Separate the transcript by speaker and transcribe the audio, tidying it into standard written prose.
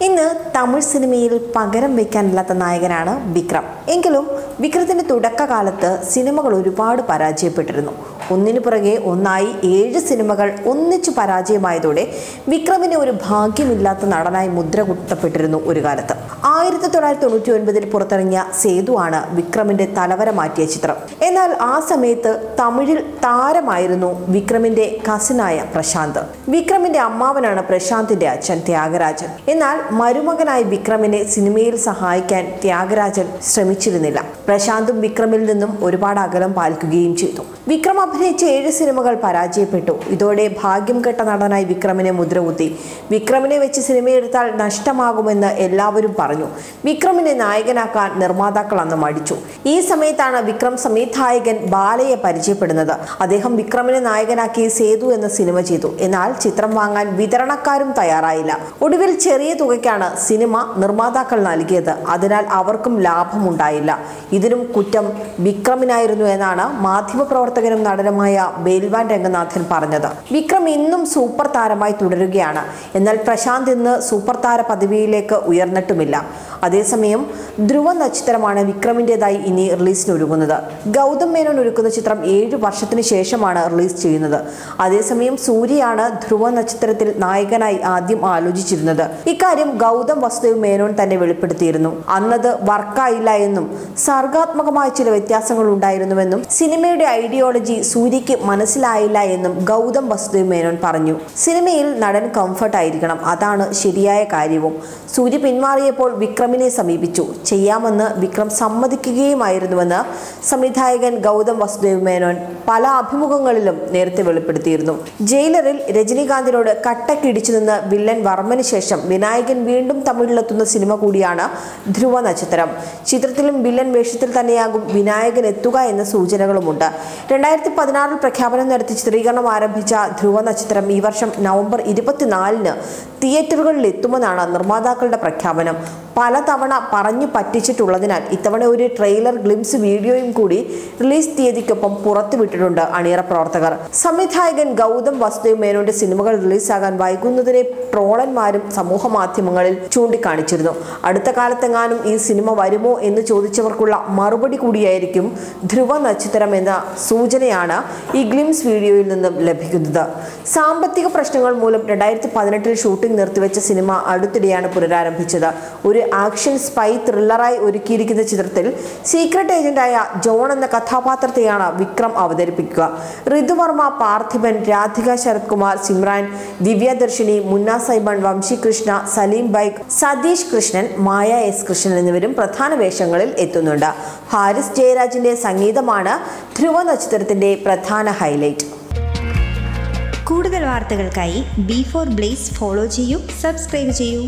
Speaker 1: ഇന്ന് തമിഴ് സിനിമയിൽ പകരം വയ്ക്കാനില്ലാത്ത നായകനാണ് വിക്രം. എങ്കിലും വിക്രത്തിന്റെ തുടക്കകാലത്ത് സിനിമകൾ ഒരുപാട് പരാജയപ്പെട്ടിരുന്നു. ഒന്നിനു പുറകെ ഒന്നായി 7 സിനിമകൾ ഒന്നിച്ചു പരാജയമായതോടെ വിക്രമിന് ഒരു ഭാഗ്യമില്ലാത്ത നടനായി മുദ്ര കുത്തപ്പെട്ടിരുന്നു ഒരു കാലത്ത്. 1999 പുറത്തിറങ്ങിയ സേതുവാണ് വിക്രമിന്റെ തലവര മാറ്റിയ ചിത്രം. എന്നാൽ ആ സമയത്ത് തമിഴിൽ താരമായിരുന്നു വിക്രമിന്റെ കസിനായ പ്രശാന്ത്. വിക്രമിന്റെ അമ്മാവനാണ് പ്രശാന്തിന്റെ അച്ഛൻ ത്യാഗരാജൻ. എന്നാൽ മരുമകനായി വിക്രമിനെ സിനിമയിൽ സഹായിക്കാൻ ത്യാഗരാജൻ ശ്രമിച്ചിരുന്നില്ല. പ്രശാന്തും വിക്രമിൽ നിന്നും ഒരുപാട് അകലം പാലിക്കുകയും ചെയ്തു. വിക്രം അഭിനയിച്ച 7 സിനിമകൾ പരാജയപ്പെട്ടു. ഇതോടെ ഭാഗ്യം കെട്ട നടനായി വിക്രമിനെ മുദ്രകുത്തി. വിക്രമിനെ വെച്ച് സിനിമയെടുത്താൽ നഷ്ടമാകുമെന്ന് എല്ലാവരും പറഞ്ഞു. വിക്രമിനെ നായകനാക്കാൻ നിർമ്മാതാക്കൾ അന്ന് മടിച്ചു. ഈ സമയത്താണ് വിക്രം സംവിധായകൻ ബാലയെ പരിചയപ്പെടുന്നത്. അദ്ദേഹം വിക്രമിനെ നായകനാക്കി സേതു എന്ന സിനിമ ചെയ്തു. എന്നാൽ ചിത്രം വാങ്ങാൻ വിതരണക്കാരും തയ്യാറായില്ല. ഒടുവിൽ ചെറിയ തുകയ്ക്കാണ് സിനിമ നിർമ്മാതാക്കൾ നൽകിയത്. അതിനാൽ അവർക്കും ലാഭമുണ്ടായില്ല. ഇതിനും കുറ്റം വിക്രമിനായിരുന്നു എന്നാണ് മാധ്യമപ്രവർത്തകനും നടനുമായ ബേൽവാൻ രംഗനാഥൻ പറഞ്ഞത്. വിക്രം ഇന്നും സൂപ്പർ താരമായി തുടരുകയാണ്. എന്നാൽ പ്രശാന്ത് ഇന്ന് സൂപ്പർ താര പദവിയിലേക്ക് ഉയർന്നിട്ടുമില്ല. അതേസമയം ധ്രുവ നക്ഷത്രമാണ് വിക്രമിൻ്റെതായി ഇനി റിലീസിനൊരുങ്ങുന്നത്. ഗൗതം മേനോൻ ഒരുക്കുന്ന ചിത്രം 7 വർഷത്തിന് ശേഷമാണ് റിലീസ് ചെയ്യുന്നത്. അതേസമയം സൂര്യയാണ് ധ്രുവ നക്ഷത്രത്തിൽ നായകനായി ആദ്യം ആലോചിച്ചിരുന്നത്. ഇക്കാര്യം ഗൗതം വസുദേവ് മേനോൻ തന്നെ വെളിപ്പെടുത്തിയിരുന്നു. അന്നത് വർക്കായില്ല എന്നും സർഗാത്മകമായ ചില വ്യത്യാസങ്ങൾ ഉണ്ടായിരുന്നുവെന്നും സിനിമയുടെ ഐഡിയോളജി സൂര്യയ്ക്ക് മനസ്സിലായില്ല എന്നും ഗൗതം വസുദേവ് മേനോൻ പറഞ്ഞു. സിനിമയിൽ നടൻ കംഫർട്ട് ആയിരിക്കണം, അതാണ് ശരിയായ കാര്യവും. സൂര്യ പിന്മാറിയപ്പോൾ വിക്രമിനെ സമീപിച്ചു. ചെയ്യാമെന്ന് വിക്രം സമ്മതിക്കുകയുമായിരുന്നുവെന്ന് സംവിധായകൻ ഗൗതം വസുദേവ് മേനോൻ പല അഭിമുഖങ്ങളിലും നേരത്തെ വെളിപ്പെടുത്തിയിരുന്നു. ജയിലറിൽ രജനീകാന്തിനോട് കട്ടക്കിടിച്ചു നിന്ന് വില്ലൻ വർമ്മന് ശേഷം വിനായകൻ വീണ്ടും തമിഴിലെത്തുന്ന സിനിമ കൂടിയാണ് ധ്രുവ നക്ഷത്രം. ചിത്രത്തിലും വില്ലൻ വേഷത്തിൽ തന്നെയാകും വിനായകൻ എത്തുക എന്ന സൂചനകളുമുണ്ട്. 2016 പ്രഖ്യാപനം നടത്തി ചിത്രീകരണം ആരംഭിച്ച ധ്രുവ നക്ഷത്രം ഈ വർഷം നവംബർ 24 തിയേറ്ററുകളിൽ എത്തുമെന്നാണ് നിർമ്മാതാക്കളുടെ പ്രഖ്യാപനം. പലതവണ പറഞ്ഞു പറ്റിച്ചിട്ടുള്ളതിനാൽ ഇത്തവണ ഒരു ട്രെയിലർ ഗ്ലിംസ് വീഡിയോയും കൂടി റിലീസ് തീയതിക്കൊപ്പം പുറത്തുവിട്ടിട്ടുണ്ട് അണിയറ പ്രവർത്തകർ. സംവിധായകൻ ഗൗതം വസുദേവ് മേനോന്റെ സിനിമകൾ റിലീസാകാൻ വൈകുന്നതിനെ ട്രോളന്മാരും സമൂഹ മാധ്യമങ്ങളിൽ ചൂണ്ടിക്കാണിച്ചിരുന്നു. അടുത്ത കാലത്തെങ്ങാനും ഈ സിനിമ വരുമോ എന്ന് ചോദിച്ചവർക്കുള്ള മറുപടി കൂടിയായിരിക്കും ധ്രുവ നക്ഷത്രം എന്ന സൂചനയാണ് ഈ ഗ്ലിംസ് വീഡിയോയിൽ നിന്നും ലഭിക്കുന്നത്. സാമ്പത്തിക പ്രശ്നങ്ങൾ മൂലം 2018 ഷൂട്ടിംഗ് നിർത്തിവെച്ച സിനിമ അടുത്തിടെയാണ് പുനരാരംഭിച്ചത്. ഒരു ആക്ഷൻ സ്പൈ ത്രില്ലറായി ഒരുക്കിയിരിക്കുന്ന ചിത്രത്തിൽ സീക്രട്ട് ഏജന്റായ ജോൺ എന്ന കഥാപാത്രത്തെയാണ് വിക്രം അവതരിപ്പിക്കുക. ഋതുവർമ്മ, പാർത്ഥിബൻ, രാധിക ശരത് കുമാർ, സിമ്രാൻ, ദിവ്യദർശിനി, മുന്ന സൈമൺ, വംശി കൃഷ്ണ, സലീം ബൈഗ്, സതീഷ് കൃഷ്ണൻ, മായ എസ് കൃഷ്ണൻ എന്നിവരും പ്രധാന വേഷങ്ങളിൽ എത്തുന്നുണ്ട്. ഹാരിസ് ജയരാജിന്റെ സംഗീതമാണ് ധ്രുവ നക്ഷത്രത്തിന്റെ പ്രധാന ഹൈലൈറ്റ്.
Speaker 2: കൂടുതൽ വാർത്തകൾക്കായി B4 Blaze ഫോളോ ചെയ്യൂ, സബ്സ്ക്രൈബ് ചെയ്യൂ.